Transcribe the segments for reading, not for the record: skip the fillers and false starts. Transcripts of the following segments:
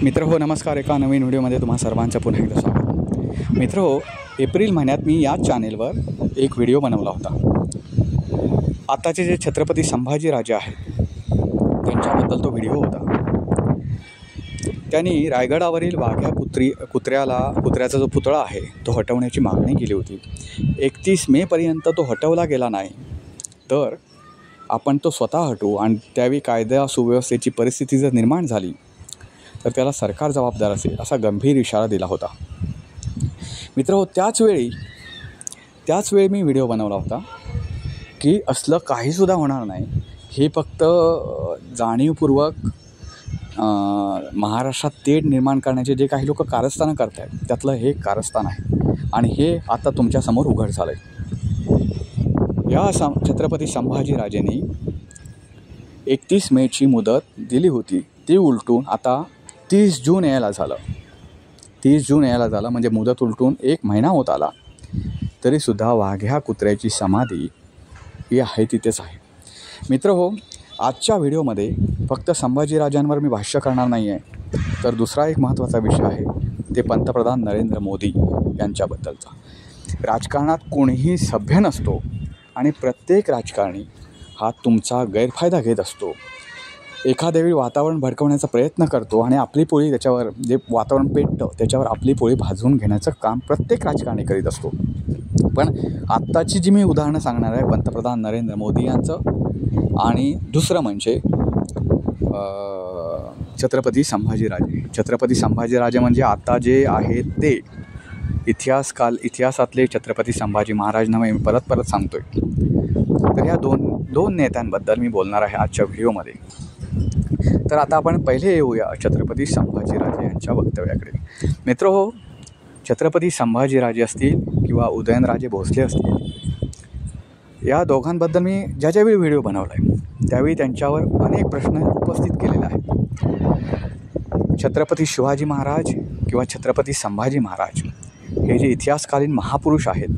मित्र नमस्कार. एका नवीन व्हिडिओमध्ये तुम्हा सर्वांचं पुन्हा एकदा स्वागत. मित्र एप्रिल महिन्यात मी याच चॅनेलवर एक व्हिडिओ बनवला होता. आताचे जे छत्रपती संभाजी राजे आहेत त्यांच्याबद्दल तो व्हिडिओ होता. त्यांनी रायगडावरील वाघ्या कुत्र्याचा जो पुतळा आहे तो हटवण्याची मागणी केली होती. 31 मेपर्यंत तो हटवला गेला नाही तर आपण तो स्वतः हटवू आणि त्यावेळी कायदा सुव्यवस्थेची परिस्थिती जर निर्माण झाली तर त्याला सरकार जबाबदार असेल असा गंभीर इशारा दिला होता. मित्र त्याच वेळी मी व्हिडिओ बनवला होता की असलं काहीसुद्धा होणार नाही. हे फक्त जाणीवपूर्वक महाराष्ट्रात तेढ निर्माण करण्याचे जे काही लोक कारस्थानं करत आहेत त्यातलं हे कारस्थान आहे आणि हे आता तुमच्यासमोर उघड झालं आहे. या छत्रपती संभाजीराजेंनी 31 मेची मुदत दिली होती ती उलटून आता 30 जून यायला झालं. म्हणजे मुदत उलटून 1 महिना होत आला तरीसुद्धा वाघ्या कुत्र्याची समाधी ही आहे तिथेच आहे. मित्र आजच्या व्हिडिओमध्ये फक्त संभाजीराजांवर मी भाष्य करणार नाही आहे तर दुसरा एक महत्त्वाचा विषय आहे ते पंतप्रधान नरेंद्र मोदी यांच्याबद्दलचा. राजकारणात कोणीही सभ्य नसतो आणि प्रत्येक राजकारणी हा तुमचा गैरफायदा घेत असतो. एखाद्या वेळी वातावरण भडकवण्याचा प्रयत्न करतो आणि आपली पोळी त्याच्यावर जे वातावरण पेटतं त्याच्यावर आपली पोळी भाजवून घेण्याचं काम प्रत्येक राजकारणी करीत असतो. पण आत्ताची जी मी उदाहरणं सांगणार आहे पंतप्रधान नरेंद्र मोदी यांचं आणि दुसरं म्हणजे छत्रपती संभाजीराजे म्हणजे आता जे आहेत ते इतिहासातले छत्रपती संभाजी महाराज नावे मी परत सांगतोय. तर या दोन नेत्यांबद्दल मी बोलणार आहे आजच्या व्हिडिओमध्ये. तर आता आपण पहिले येऊया छत्रपती संभाजीराजे यांच्या वक्तव्याकडे. मित्र छत्रपती संभाजीराजे असतील किंवा उदयनराजे भोसले असतील या दोघांबद्दल मी ज्यावेळी व्हिडिओ बनवला आहे त्यावेळी त्यांच्यावर अनेक प्रश्न उपस्थित केलेले आहेत. छत्रपती शिवाजी महाराज किंवा छत्रपती संभाजी महाराज हे जे इतिहासकालीन महापुरुष आहेत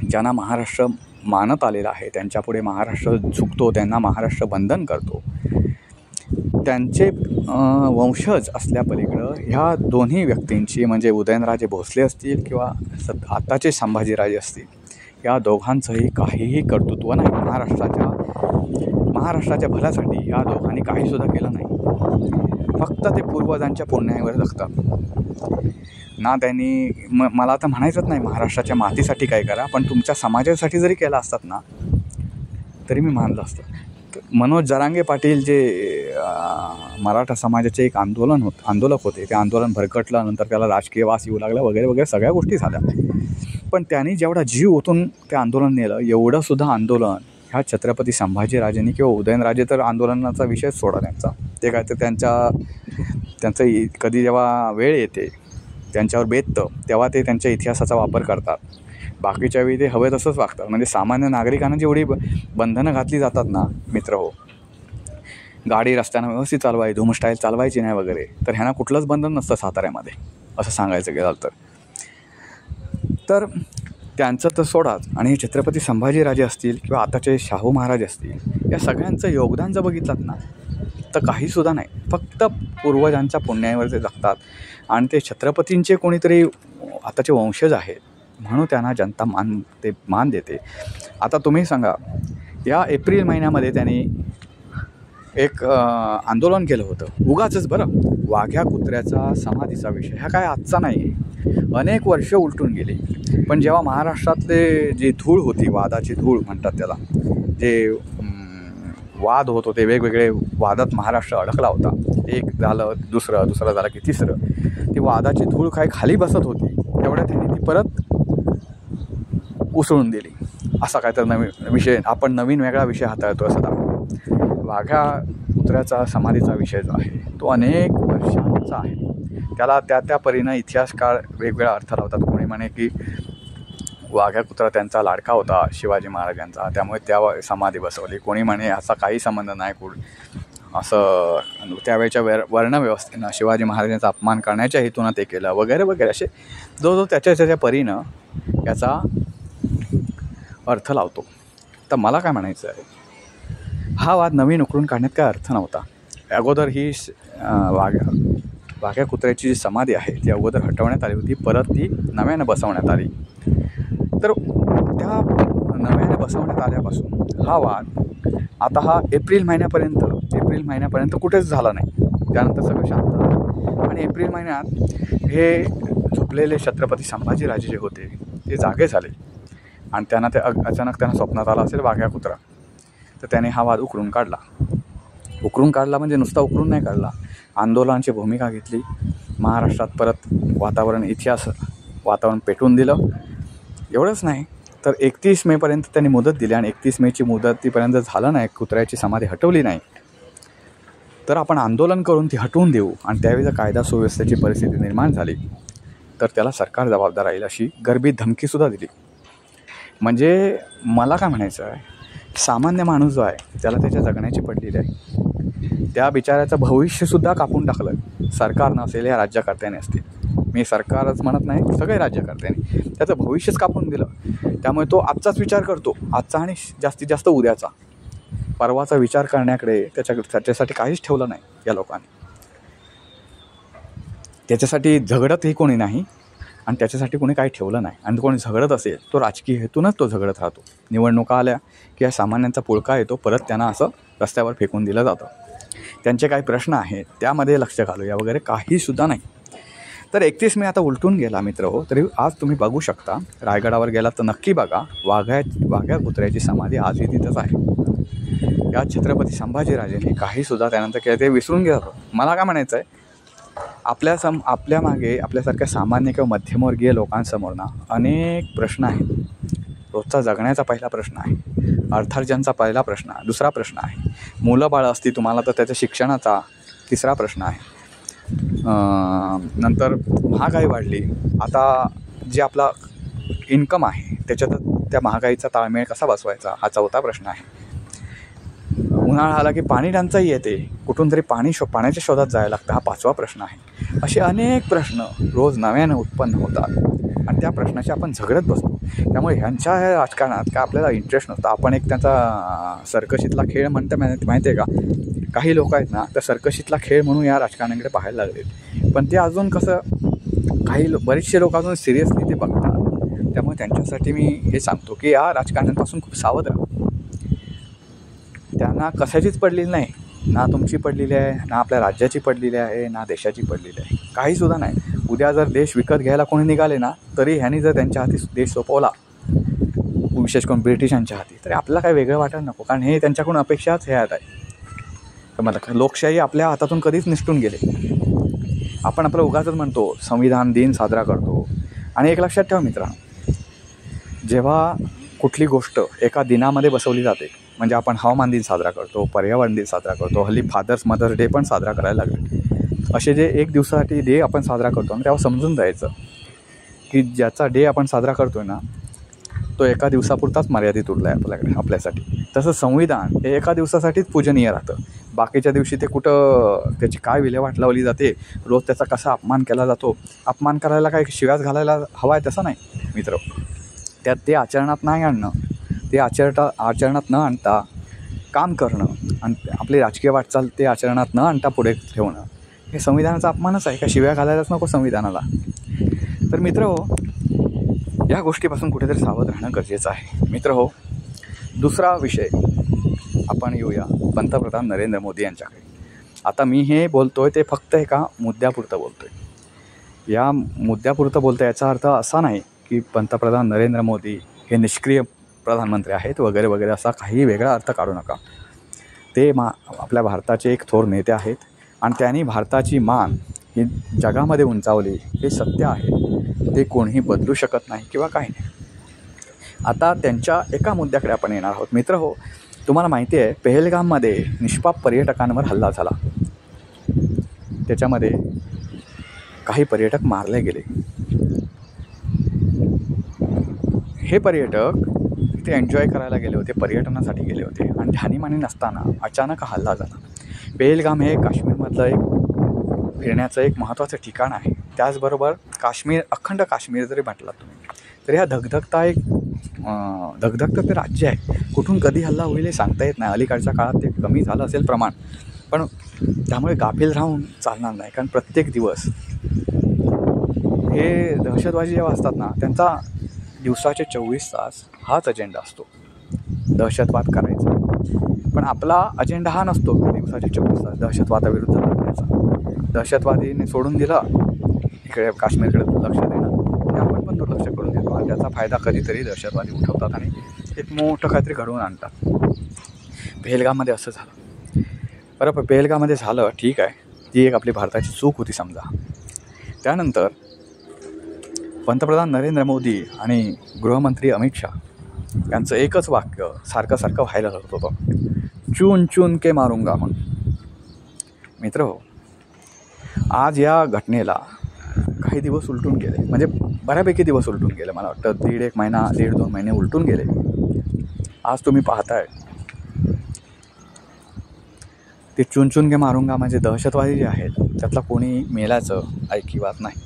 ज्यांना महाराष्ट्र मानत आलेला आहे, त्यांच्यापुढे महाराष्ट्र झुकतो, त्यांना महाराष्ट्र वंदन करतो, त्यांचे वंशज असल्यापलीकडं ह्या दोन्ही व्यक्तींची म्हणजे उदयनराजे भोसले असतील किंवा आताचे संभाजीराजे असतील या दोघांचंही काहीही कर्तृत्व नाही. महाराष्ट्राच्या भल्यासाठी या दोघांनी काहीसुद्धा केलं नाही. फक्त ते पूर्वजांच्या पुण्यावर जगतात ना. त्यांनी मला आता म्हणायचंच नाही महाराष्ट्राच्या मातीसाठी काय करा, पण तुमच्या समाजासाठी जरी केलं असतात ना तरी मी मानलं असतं. मनोज जरांगे पाटील जे मराठा समाजाचे एक आंदोलक होते ते आंदोलन भरकटलं, नंतर त्याला राजकीय वास येऊ लागला वगैरे सगळ्या गोष्टी झाल्या. पण त्यांनी जेवढा जीव ओतून ते आंदोलन नेलं एवढंसुद्धा आंदोलन ह्या छत्रपती संभाजीराजेंनी किंवा उदयनराजे तर आंदोलनाचा विषय सोडा त्यांचा. ते काय तर त्यांचं कधी जेव्हा वेळ येते त्यांच्यावर बेततं तेव्हा ते त्यांच्या इतिहासाचा वापर करतात. बाकीच्या वेळी ते हवे तसंच वागतात. म्हणजे सामान्य नागरिकांना जेवढी बंधनं घातली जातात ना मित्र गाडी रस्त्यानं व्यवस्थित चालवायची, धूमस्टाईल चालवायची नाही वगैरे, तर ह्यांना कुठलंच बंधन नसतं साताऱ्यामध्ये असं सांगायचं गेलं तर त्यांचं तर सोडाच. आणि हे छत्रपती संभाजीराजे असतील किंवा आताचे शाहू महाराज असतील या सगळ्यांचं योगदान जर बघितलं ना तर काहीसुद्धा नाही. फक्त पूर्वजांच्या पुण्यावर ते जगतात आणि ते छत्रपतींचे कोणीतरी आताचे वंशज आहेत म्हणून त्यांना जनता मान देते. आता तुम्ही सांगा या एप्रिल महिन्यामध्ये त्यांनी एक आंदोलन केलं होतं उगाचच बरं, वाघ्या कुत्र्याचा समाधीचा विषय हा काय आजचा नाही आहे. अनेक वर्ष उलटून गेली. पण जेव्हा महाराष्ट्रातले जी धूळ होती, वादाची धूळ म्हणतात त्याला, जे वाद होत होते वेगवेगळे वादात महाराष्ट्र अडकला होता, एक झालं दुसरं झालं की तिसरं, ती वादाची धूळ काय खाली बसत होती तेवढ्या त्यांनी ती परत उसळून दिली. असा काय तर नवीन विषय आपण नवीन वेगळा विषय हाताळतो असं दाखवतो. वाघ्या कुत्र्याचा समाधीचा विषय जो आहे तो अनेक वर्षांचा आहे. त्याला त्या परीनं इतिहासकार वेगवेगळा अर्थ लावतात. कोणी म्हणे की वाघ्या कुत्रा त्यांचा लाडका होता शिवाजी महाराजांचा त्यामुळे त्या समाधी बसवली, कोणी म्हणे असा काही संबंध नाही, असं त्यावेळच्या वर्णव्यवस्थेनं शिवाजी महाराजांचा अपमान करण्याच्या हेतूनं ते केलं वगैरे असे जो त्याच्या परीनं याचा अर्थ लावतो. तर मला काय म्हणायचं आहे, हा वाद नवीन उकरून काढण्यात काय अर्थ नव्हता. अगोदर ही वाघ्या कुत्र्याची जी समाधी आहे ती अगोदर हटवण्यात आली होती, परत ती नव्यानं बसवण्यात आली. तर त्या नव्याने बसवण्यात आल्यापासून हा वाद आता हा एप्रिल महिन्यापर्यंत कुठेच झाला नाही. त्यानंतर सगळं शांत झालं आणि एप्रिल महिन्यात हे झोपलेले छत्रपती संभाजीराजे जे होते ते जागे झाले आणि त्यांना ते अचानक त्यांना स्वप्नात आला असेल वाघ्या कुत्रा. तर त्याने हा वाद उकरून काढला म्हणजे नुसता उकरून नाही काढला, आंदोलनाची भूमिका घेतली. महाराष्ट्रात परत वातावरण पेटवून दिलं. एवढंच नाही तर 31 मेपर्यंत त्यांनी मुदत दिली आणि 31 मेची मुदतीपर्यंत झालं नाही, कुत्र्याची समाधी हटवली नाही, तर आपण आंदोलन करून ती हटवून देऊ आणि त्यावेळी जर कायदा सुव्यवस्थेची परिस्थिती निर्माण झाली तर त्याला सरकार जबाबदार राहील अशी गर्भित धमकीसुद्धा दिली. म्हणजे मला काय म्हणायचं आहे, सामान्य माणूस जो आहे त्याला त्याच्या जगण्याची पडलेली आहे. त्या बिचाऱ्याचं भविष्यसुद्धा कापून टाकलं सरकारनं असेल या राज्यकर्त्याने असतील. मी सरकारच म्हणत नाही, सगळे राज्यकर्त्यांनी त्याचं भविष्यच कापून दिलं. त्यामुळे तो आजचाच विचार करतो, आजचा आणि जास्तीत जास्त उद्याचा. परवाचा विचार करण्याकडे त्याच्यासाठी काहीच ठेवलं नाही या लोकांनी. त्याच्यासाठी झगडतही कोणी नाही आणि त्याच्यासाठी कोणी काही ठेवलं नाही. आणि कोणी झगडत असेल तो राजकीय हेतूनच तो झगडत राहतो. निवडणुका आल्या की या सामान्यांचा पुळका येतो, परत त्यांना असं रस्त्यावर फेकून दिलं जातं. त्यांचे काही प्रश्न आहेत त्यामध्ये लक्ष घालूया वगैरे काहीसुद्धा नाही. तर 31 मे आता उलटून गेला मित्र हो, तरी आज तुम्ही बघू शकता, रायगडावर गेला तर नक्की बघा, वाघ्या कुत्र्याची समाधी आजही तिथंच आहे. या छत्रपती संभाजीराजेंनी काहीसुद्धा त्यानंतर केलं ते विसरून गेलं. मला काय म्हणायचं आहे, आपल्या मागे आपल्यासारख्या सामान्य किंवा मध्यमवर्गीय लोकांसमोर ना अनेक प्रश्न आहेत. रोजचा जगण्याचा पहिला प्रश्न आहे, अर्थार्जनचा पहिला प्रश्न आहे, दुसरा प्रश्न आहे, मुलं बाळं असती तुम्हाला तर त्याच्या शिक्षणाचा तिसरा प्रश्न आहे. नंतर महागाई वाढली, आता जे आपला इन्कम आहे त्याच्यात त्या महागाईचा ताळमेळ कसा बसवायचा हा चौथा प्रश्न आहे. उन्हाळा आला की पाणी टंचाई येते, कुठून तरी पाण्याच्या शोधात जायला लागतं हा पाचवा प्रश्न आहे. असे अनेक प्रश्न रोज नव्यानं उत्पन्न होतात आणि त्या प्रश्नाशी आपण झगडत बसतो. त्यामुळे ह्यांच्या राजकारणात काय आपल्याला इंटरेस्ट नसतो. आपण एक त्यांचा सर्कशीतला खेळ माहिती आहे का, काही लोक आहेत ना त्या सर्कशीतला खेळ म्हणून या राजकारणाकडे पाहायला लागले. पण ते अजून कसं बरेचसे लोक अजून सिरियसली ते बघतात. त्यामुळे त्यांच्यासाठी मी हे सांगतो की या राजकारण्यांपासून खूप सावध राहा. त्यांना कशाचीच पडलेली नाही, ना तुमची पडलेली आहे, ना आपल्या राज्याची पडलेली आहे, ना देशाची पडलेली आहे, काहीसुद्धा नाही. उद्या जर देश विकत घ्यायला कोणी निघाले ना तरी ह्यांनी जर त्यांच्या हाती देश सोपवला, विशेष करून ब्रिटिशांच्या हाती, तरी आपल्याला काही वेगळं वाटायला नको. कारण हे त्यांच्याकडून अपेक्षाच हे आहे. तर मला लोकशाही आपल्या हातातून कधीच निसटून गेले. आपण आपलं उगाचच म्हणतो संविधान दिन साजरा करतो. आणि एक लक्षात ठेवा मित्रांनो, जेव्हा कुठली गोष्ट एका दिनामध्ये बसवली जाते, म्हणजे आपण हवामान दिन साजरा करतो, पर्यावरण दिन साजरा करतो, हल्ली मदर्स डे पण साजरा करायला लागले. असे जे एक दिवसासाठी डे आपण साजरा करतो आणि तेव्हा समजून जायचं की ज्याचा डे आपण साजरा करतो आहे ना तो एका दिवसापुरताच मर्यादित उरला आहे आपल्यासाठी. तसं संविधान हे एका दिवसासाठीच पूजनीय राहतं. बाकीच्या दिवशी ते कुठं त्याची काय विल्हेवाट लावली जाते, रोज त्याचा कसा अपमान केला जातो. अपमान करायला काय शिव्याच घालायला हवा आहे तसं नाही मित्र. त्यात ते आचरणात नाही आणणं, ते आचरणात न आणता काम करणं आणि आपली राजकीय वाटचाल ते आचरणात न आणता पुढे ठेवणं हे संविधानाचा अपमानच आहे. का शिव्या घालायलाच नको संविधानाला. तर मित्र हो, या गोष्टीपासून कुठेतरी सावध राहणं गरजेचं आहे मित्र हो. दुसरा विषय आपण येऊया पंतप्रधान नरेंद्र मोदी यांच्याकडे. आता मी हे बोलतो आहे ते फक्त एका मुद्द्यापुरतं बोलतो आहे. या मुद्द्यापुरतं बोलतो याचा अर्थ असा नाही की पंतप्रधान नरेंद्र मोदी हे निष्क्रिय प्रधानमंत्री आहेत वगैरे वगैरे, असा काही वेगळा अर्थ काढू नका. ते आपल्या भारताचे एक थोर नेते आहेत आणि त्यांनी भारताची मान ही जगामध्ये उंचावली, हे सत्य आहे, ते कोणीही बदलू शकत नाही किंवा काही नाही. आता त्यांच्या एका मुद्द्याकडे आपण येणार आहोत मित्र हो. तुम्हाला माहिती आहे पहलगाममध्ये निष्पाप पर्यटकांवर हल्ला झाला, त्याच्यामध्ये काही पर्यटक मारले गेले. हे पर्यटक ते एन्जॉय करायला गेले होते, पर्यटनासाठी गेले होते आणि ध्यानीमानी नसताना अचानक हा हल्ला झाला. पहलगाम हे काश्मीरमधलं एक फिरण्याचं एक महत्त्वाचं ठिकाण आहे. त्याचबरोबर अखंड काश्मीर जरी म्हटलं तुम्ही तरी हा धगधगतं ते राज्य आहे. कुठून कधी हल्ला होईल हे सांगता येत नाही. अलीकडच्या काळात ते कमी झालं असेल प्रमाण, पण त्यामुळे गाफील राहून चालणार नाही, कारण प्रत्येक दिवस हे दहशतवादी जेव्हा असतात ना, त्यांचा दिवसाचे 24 तास हाच अजेंडा असतो, दहशतवाद करायचा. पण आपला अजेंडा हा नसतो दिवसाचे 24 तास दहशतवादाविरुद्ध लढण्याचा. दहशतवादीने सोडून दिला इकडे काश्मीरकडे लक्ष देणं, ते आपण पण दुर्लक्ष करून देतो आणि त्याचा फायदा कधीतरी दहशतवादी उठवतात आणि एक मोठं काहीतरी घडवून आणतात. पहलगाममध्ये असं झालं. बरं, पहलगाममध्ये झालं ठीक आहे, ती एक आपली भारताची चूक होती समजा. त्यानंतर पंतप्रधान नरेंद्र मोदी आणि गृहमंत्री अमित शहा यांचं एकच वाक्य सारखं व्हायला लागत होतं, चून चून के मारूंगा. मग मित्र हो, आज या घटनेला काही दिवस उलटून गेले, म्हणजे बऱ्यापैकी दिवस उलटून गेले. मला वाटतं 1.5 महिने उलटून गेले. आज तुम्ही पाहताय ते चून चून के मारूंगा म्हणजे दहशतवादी जे आहेत त्यातला कोणी मेल्याचं ऐकिवात नाही.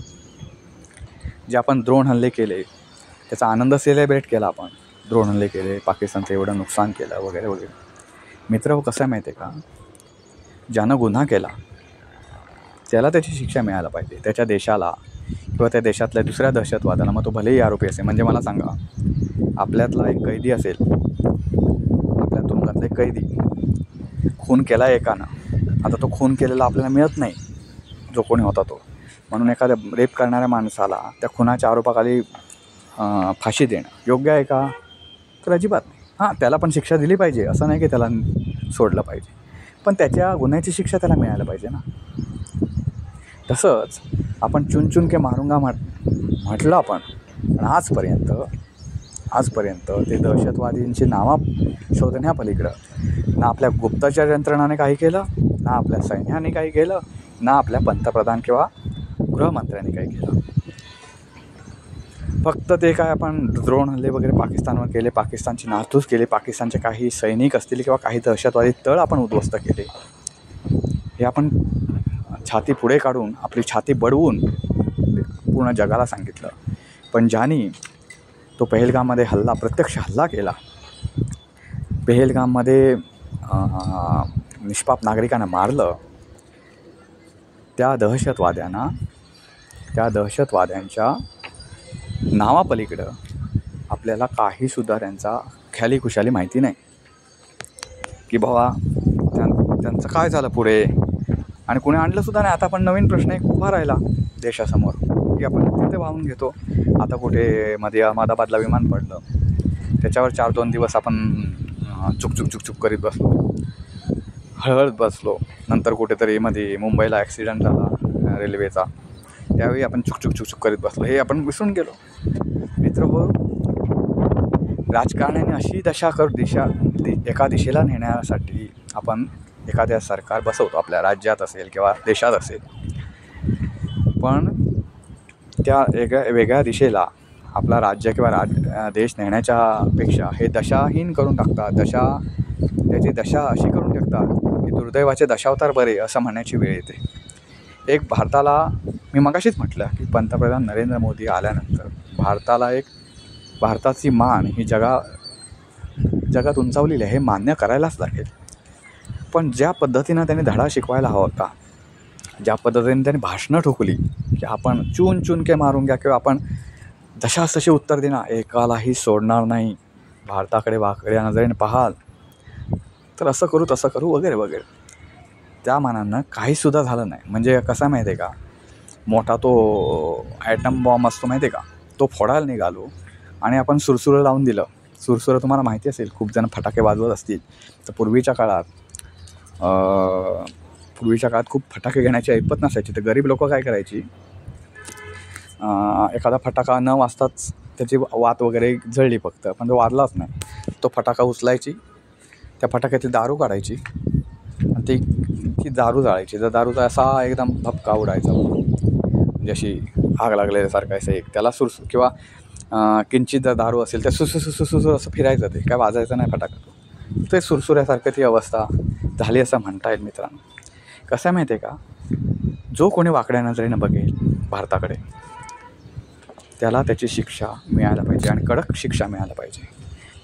जे आपण ड्रोन हल्ले केले त्याचा आनंद सेलिब्रेट केला, आपण ड्रोन हल्ले केले, पाकिस्तानचं एवढं नुकसान केलं वगैरे वगैरे. मित्र हो, कसं आहे माहिती आहे का, ज्यानं गुन्हा केला त्याला त्याची शिक्षा मिळायला पाहिजे, त्याच्या देशाला किंवा त्या देशातल्या दुसऱ्या दहशतवादाला, मग तो भलेही आरोपी असेल. म्हणजे मला सांगा, आपल्यातला एक कैदी असेल, आपल्या तुरुंगातला एक कैदी खून केला एकानं, आता तो खून केलेला आपल्याला मिळत नाही जो कोणी होता तो, म्हणून एखाद्या रेप करणाऱ्या माणसाला त्या खुनाच्या आरोपाखाली फाशी देणं योग्य आहे का? तर अजिबात नाही. हां, त्याला पण शिक्षा दिली पाहिजे, असं नाही की त्याला सोडलं पाहिजे, पण त्याच्या गुन्ह्याची शिक्षा त्याला मिळायला पाहिजे ना. तसंच आपण चुन चुन के मारूंगा म्हटलं आपण, पण आजपर्यंत ते दहशतवादींची नावं शोधण्यापलीकडं ना आपल्या गुप्तचर यंत्रणाने काही केलं, ना आपल्या सैन्याने काही केलं, ना आपल्या पंतप्रधान किंवा गृहमंत्र्यांनी काही केलं. फक्त ते काय आपण ड्रोन हल्ले वगैरे पाकिस्तानवर केले, पाकिस्तानची नासधूस केली, पाकिस्तानचे काही सैनिक असतील किंवा काही दहशतवादी तळ आपण उद्ध्वस्त केले, हे आपण छाती पुढे काढून आपली छाती बडवून पूर्ण जगाला सांगितलं. पण ज्यांनी तो पहलगाममध्ये प्रत्यक्ष हल्ला केला, पहलगाममध्ये निष्पाप नागरिकांना मारलं, त्या दहशतवाद्यांच्या नावापलीकडं आपल्याला काहीसुद्धा त्यांचा ख्याली खुशाली माहिती नाही की बाबा त्यांचं काय झालं पुढे, आणि कोणी आणलंसुद्धा नाही. आता पण नवीन प्रश्न एक उभा राहिला देशासमोर की आपण तिथे वाहून घेतो. आता कुठे मध्ये अहमदाबादला विमान पडलं, त्याच्यावर 4-2 दिवस आपण चुक करीत बसलो, हळहळत बसलो. नंतर कुठेतरी मध्ये मुंबईला ॲक्सिडेंट झाला रेल्वेचा, त्यावेळी आपण चुक करीत बसलो, हे आपण विसरून गेलो. मित्र हो, राजकारण्याने अशी एका दिशेला नेण्यासाठी आपण एखाद्या सरकार बसवतो, आपल्या राज्यात असेल किंवा देशात असेल, पण त्या वेगळ्या दिशेला आपला राज्य किंवा देश नेण्याच्या पेक्षा हे दशाहीन करून टाकतात. त्याची दशा अशी करून टाकतात की दुर्दैवाचे दशावतार बरे असं म्हणण्याची वेळ येते. एक भारताला, मी मगाशीच म्हटलं की पंतप्रधान नरेंद्र मोदी आल्यानंतर भारताची मान ही जगात उंचावलेली आहे, हे मान्य करायलाच लागेल. पण ज्या पद्धतीनं त्यांनी धडा शिकवायला हवा होता, ज्या पद्धतीने त्यांनी भाषणं ठोकली की आपण चून चून के मारूंगा किंवा आपण जशास तशी उत्तर देणार, एकालाही सोडणार नाही, भारताकडे वाकड्या नजरेने पाहाल तर असं करू तसं करू वगैरे वगैरे, त्या मानानं काहीसुद्धा झालं नाही. म्हणजे कसा माहिती आहे का, मोठा तो ॲटम बॉम्ब असतो माहिती आहे का, तो फोडायला निघालो आणि आपण सुरसुरं लावून दिलं. सुरसुरं तुम्हाला माहिती असेल, खूप जण फटाके वाजवत असतील. तर पूर्वीच्या काळात खूप फटाके घेण्याची ऐपत नसायची, तर गरीब लोकं काय करायची, एखादा फटाका न वाजताच त्याची वात वगैरे जळली फक्त, पण तो वाजलाच नाही, तो फटाका उचलायची, त्या फटाक्यातली दारू काढायची आणि ती दारू जाळायची. तर दारूचा असा एकदम धपका उडायचा, जशी आग लागल्यासारखं असं एक त्याला सुरसुर किंवा किंचित जर दारू असेल तर सुसू असं फिरायचं, ते काय वाजायचं नाही फटाका, ते सुरसुऱ्यासारखं ती अवस्था झाली असं म्हणता येईल. मित्रांनो, कसं आहे माहिती आहे का, जो कोणी वाकड्या नजरेनं बघेल भारताकडे त्याला त्याची शिक्षा मिळायला पाहिजे आणि कडक शिक्षा मिळायला पाहिजे.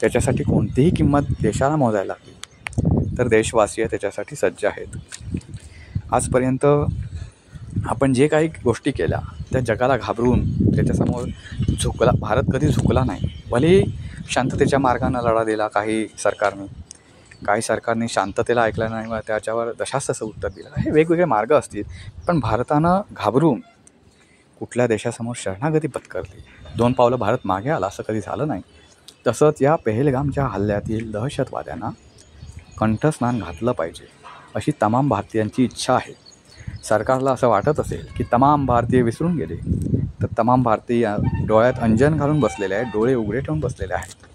त्याच्यासाठी कोणतीही किंमत देशाला मोजायला लागली तर देशवासीय त्याच्यासाठी सज्ज आहेत. आजपर्यंत आपण जे काही गोष्टी केल्या त्या जगाला घाबरून त्याच्यासमोर झुकला, भारत कधी झुकला नाही. भलेही शांततेच्या मार्गानं लढा दिला काही सरकारने शांततेला ऐकलं नाही, मग त्याच्यावर जशास तसं उत्तर दिलं. हे वेगवेगळे मार्ग असतील, पण भारतानं घाबरून कुठल्या देशासमोर शरणागती पत्करली, 2 पावलं भारत मागे आला असं कधी झालं नाही. तसंच या पहलगामच्या हल्ल्यातील दहशतवाद्यांना कंठस्नान घातलं पाहिजे अशी तमाम भारतीयांची इच्छा आहे. सरकारला असं वाटत असेल की तमाम भारतीय विसरून गेले, तर तमाम भारतीय डोळ्यात अंजन घालून बसलेले आहेत, डोळे उघडे ठेवून बसलेले आहेत.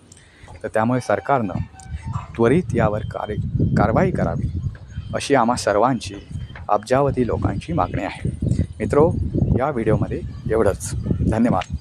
तर त्यामुळे सरकारनं त्वरित यावर कारवाई करावी अशी आम्हा सर्वांची, अब्जावधी लोकांची मागणी आहे. मित्रो, या व्हिडिओमध्ये एवढंच. धन्यवाद.